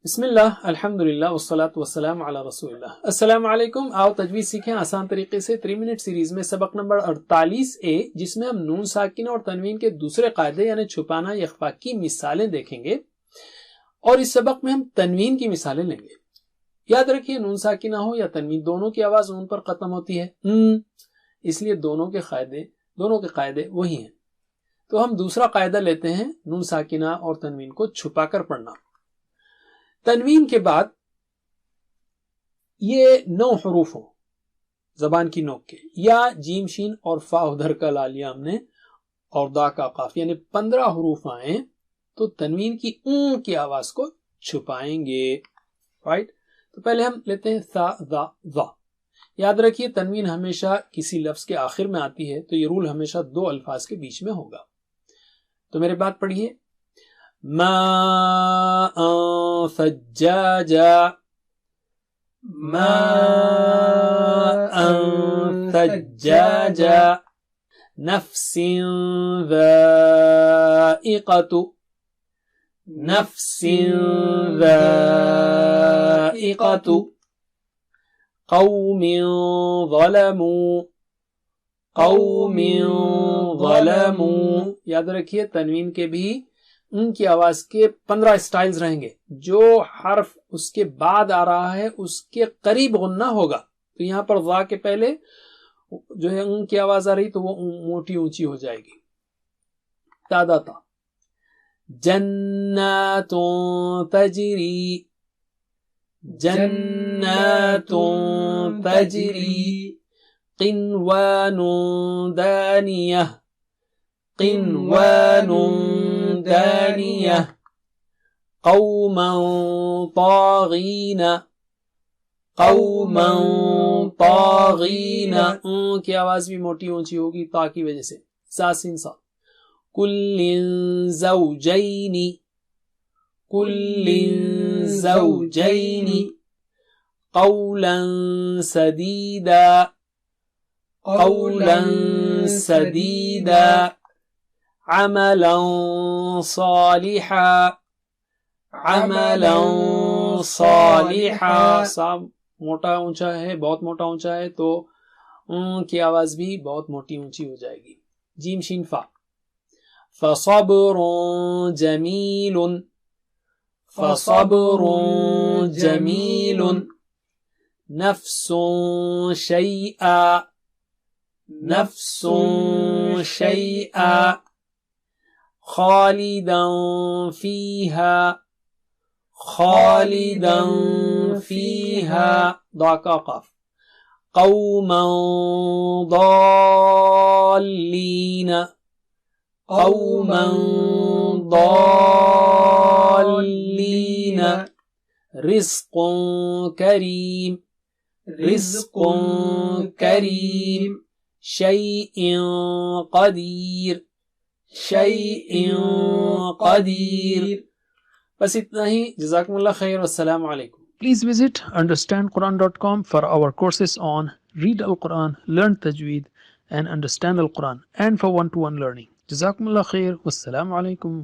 بسم اللہ الحمدللہ والصلاة والسلام علی رسول اللہ. السلام علیکم. آؤ تجوید سیکھیں آسان طریقے سے 3 منٹ سیریز میں سبق نمبر 48A، جس میں ہم نون ساکنہ اور تنوین کے دوسرے قاعدے یعنی چھپانا یا اخفاء کی مثالیں دیکھیں گے، اور اس سبق میں ہم تنوین کی مثالیں لیں گے. یاد رکھیے نون ساکنہ ہو یا تنوین دونوں کی آواز نون پر ختم ہوتی ہے، اس لیے دونوں کے قاعدے وہی ہیں. تو ہم دوسرا قاعدہ لیتے ہیں نون ساکنہ اور تنوین کو چھپا کر پڑھنا. تنوین کے بعد یہ 9 حروف ہوں زبان کی نوک کے، یا جیم شین اور فا ادھر کا لالیہ ہم نے اور دا کا قاف، یعنی 15 حروف آئیں تو تنوین کی اون کی آواز کو چھپائیں گے. رائٹ، تو پہلے ہم لیتے ہیں ثا ذا ظا. یاد رکھیے تنوین ہمیشہ کسی لفظ کے آخر میں آتی ہے، تو یہ رول ہمیشہ 2 الفاظ کے بیچ میں ہوگا. تو میرے بات پڑھیے، ماء ثجاجا، ماء ثجاجا، نفس ذائقة، نفس ذائقة، قوم ظلموا، قوم ظلموا. یاد رکھیے تنوین کے بھی ان کی آواز کے 15 سٹائلز رہیں گے. جو حرف اس کے بعد آ رہا ہے اس کے قریب غنہ ہوگا. تو یہاں پر ظا کے پہلے جو ہے ان کی آواز آ رہی تو وہ موٹی اونچی ہو جائے گی. تادا تا، جنات تجری، جنات تجری، قنوان دانیہ، قنوان دانیہ، قوما طاغین، قوما طاغین. کی آواز بھی موٹی اونچی ہوگی تا کی وجہ سے. سا سین سا، کل زوجین، کل زوجین، قولا سدیدا، قولا سدیدا، عملا صالحا، عملا صالحا. سا موٹا اونچا ہے، بہت موٹا اونچا ہے، تو کی آواز بھی بہت موٹی اونچی ہو جائے گی. جیم شین فا، فصبر جمیل، فصبر جمیل، نفس شیئا، نفس شیئا، خالدا فیہا، خالدا فیہا، ضا کا قاف، قوما ضالین، قوما ضالین، رزق کریم، رزق کریم، شیء قدیر، شیء قدیر. بس اتنا ہی. جزاکم اللہ خیر، والسلام علیکم. Please visit understandquran.com for our courses on Read Al-Quran, Learn Tajweed and Understand Al-Quran, and for one-to-one learning. جزاکم اللہ خیر، والسلام علیکم.